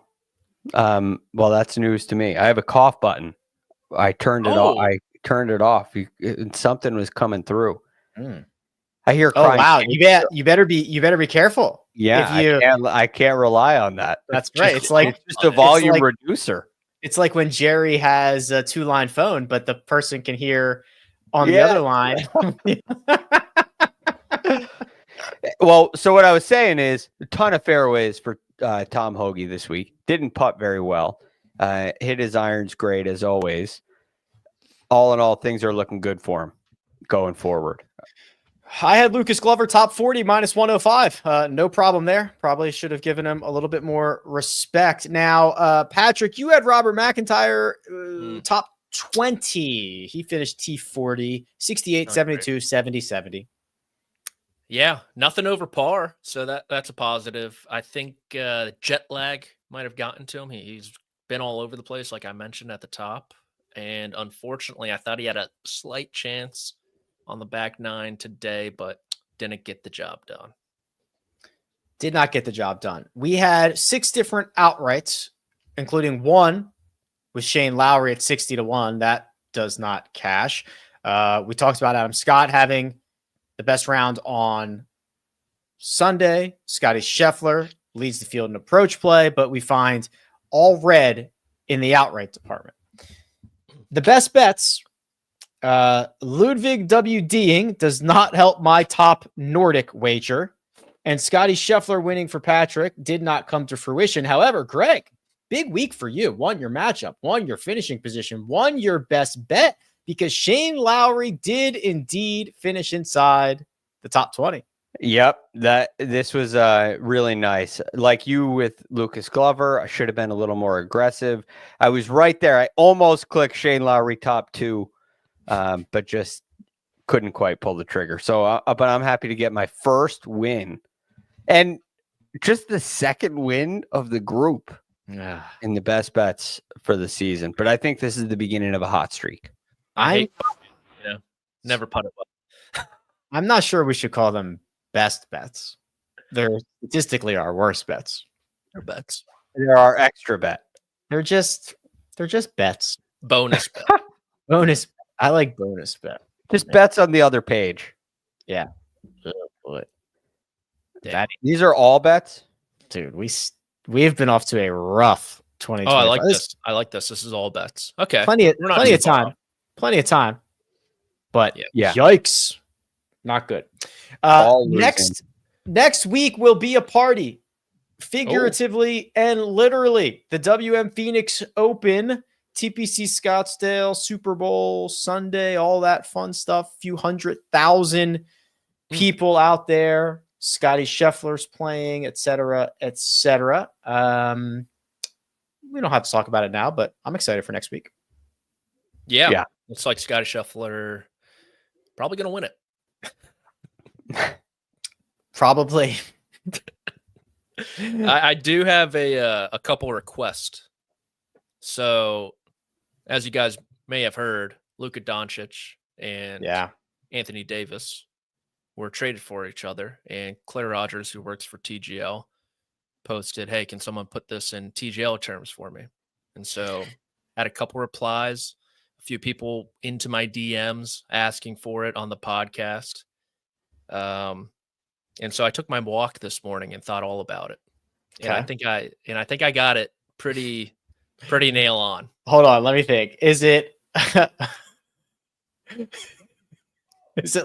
Well, that's news to me. I have a cough button. I turned it off. I turned it off. Something was coming through. I hear Oh, crying. wow. You better be careful. Yeah, If I can't rely on that. That's right. It's like just a volume reducer. It's like when Jerry has a 2-line phone, but the person can hear on the other line. Well, so what I was saying is a ton of fairways for Tom Hoge this week. Didn't putt very well. Hit his irons great as always. All in all, things are looking good for him going forward. I had Lucas Glover top 40 minus 105. No problem there. Probably should have given him a little bit more respect. Now, Patrick, you had Robert McIntyre top 20. He finished T40, 68, 72, 70, 70. Yeah, nothing over par. So that's a positive. I think jet lag might have gotten to him. He's been all over the place, like I mentioned at the top. And unfortunately, I thought he had a slight chance on the back 9 today, but didn't get the job done. Did not get the job done. We had 6 different outrights, including one with Shane Lowry at 60-1. That does not cash. We talked about Adam Scott having the best round on Sunday. Scotty Scheffler leads the field in approach play, but we find all red in the outright department. The best bets, Ludwig W. Deing does not help my top Nordic wager, and Scotty Scheffler winning for Patrick did not come to fruition. However, Greg, big week for you. 1, your matchup. 1, your finishing position. 1, your best bet, because Shane Lowry did indeed finish inside the top 20. Yep, this was really nice. Like you with Lucas Glover, I should have been a little more aggressive. I was right there. I almost clicked Shane Lowry top 2, but just couldn't quite pull the trigger. So, but I'm happy to get my first win, and just the second win of the group in the best bets for the season. But I think this is the beginning of a hot streak. Never putted well. I'm not sure we should call them best bets. They're statistically our worst bets. They're bets. They're our extra bet. They're just bets. Bonus bet. Bonus. I like bonus bet. Just bets on the other page. Yeah. These are all bets, dude. We've been off to a rough 2020. Oh, I like this. I like this. This is all bets. Okay. Plenty of time. Plenty of time. But yeah. Yikes. Not good. Next week will be a party, figuratively and literally. The WM Phoenix Open, TPC Scottsdale, Super Bowl Sunday, all that fun stuff. Few 100,000 people out there. Scotty Scheffler's playing, etc., etc. We don't have to talk about it now, but I'm excited for next week. Yeah. Looks like Scotty Scheffler probably going to win it. Probably. I do have a couple requests. So, as you guys may have heard, Luka Doncic and Anthony Davis were traded for each other, and Claire Rogers, who works for TGL, posted, "Hey, can someone put this in TGL terms for me?" And so, had a couple replies, a few people into my DMs asking for it on the podcast. And so I took my walk this morning and thought all about it. And I think I got it pretty nail on. Hold on, let me think. Is it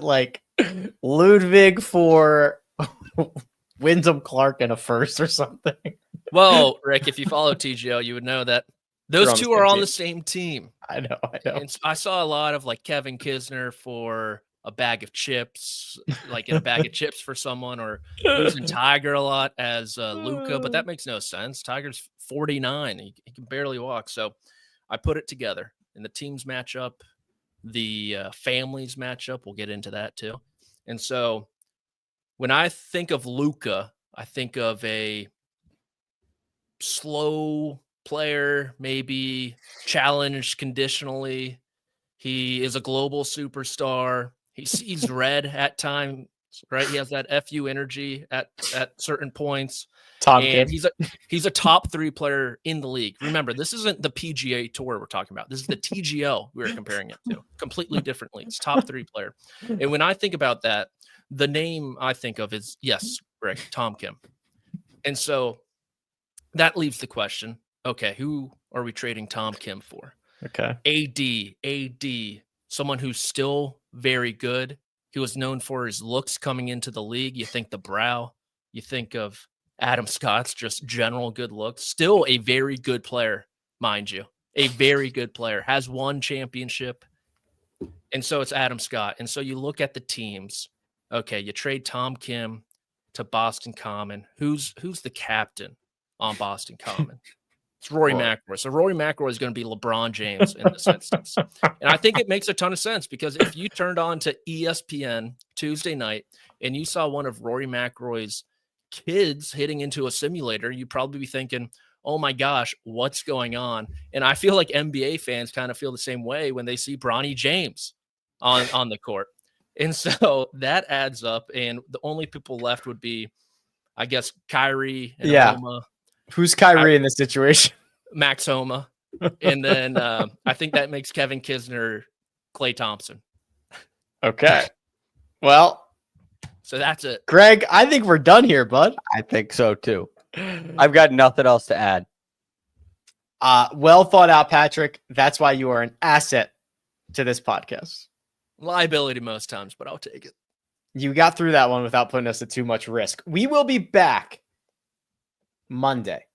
like Ludwig for Wyndham Clark and a first or something? Well, Rick, if you follow TGL, you would know that those two are on the same team. I know. And I saw a lot of like Kevin Kisner for a bag of chips, like in a bag of chips for someone, or using Tiger a lot as Luka, but that makes no sense. Tiger's 49. He can barely walk. So I put it together, and the teams match up, the families match up. We'll get into that too. And so when I think of Luka, I think of a slow player, maybe challenged conditionally. He is a global superstar. He sees red at times, right? He has that FU energy at certain points. And he's a top 3 player in the league. Remember, this isn't the PGA Tour we're talking about. This is the TGL we're comparing it to. Completely different leagues. Top 3 player. And when I think about that, the name I think of is, yes, Rick, Tom Kim. And so that leaves the question, okay, who are we trading Tom Kim for? Okay. AD, someone who's still very good. He was known for his looks coming into the league. You think the brow, you think of Adam Scott's just general good looks. Still a very good player, mind you. A very good player. Has won championship. And so it's Adam Scott. And so you look at the teams. Okay, you trade Tom Kim to Boston Common. Who's the captain on Boston Common? It's Rory McIlroy. So Rory McIlroy is going to be LeBron James in this instance. And I think it makes a ton of sense, because if you turned on to ESPN Tuesday night and you saw one of Rory McIlroy's kids hitting into a simulator, you'd probably be thinking, oh my gosh, what's going on? And I feel like NBA fans kind of feel the same way when they see Bronny James on the court. And so that adds up. And the only people left would be, I guess, Kyrie and Homa. Who's Kyrie in this situation? Max Homa. And then I think that makes Kevin Kisner Klay Thompson. Okay. Well, so that's it. Greg, I think we're done here, bud. I think so too. I've got nothing else to add. Well thought out, Patrick. That's why you are an asset to this podcast. Liability most times, but I'll take it. You got through that one without putting us at too much risk. We will be back Monday.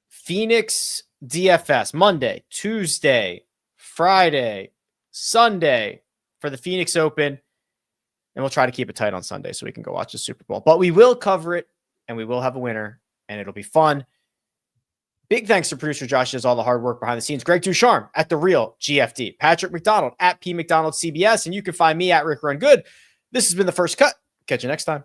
Phoenix DFS Monday, Tuesday, Friday, Sunday for the Phoenix Open. And we'll try to keep it tight on Sunday so we can go watch the Super Bowl. But we will cover it, and we will have a winner, and it'll be fun. Big thanks to producer Josh, who does all the hard work behind the scenes. Greg DuCharme at The Real GFD. Patrick McDonald at P McDonald CBS. And you can find me at Rick Run Good. This has been The First Cut. Catch you next time.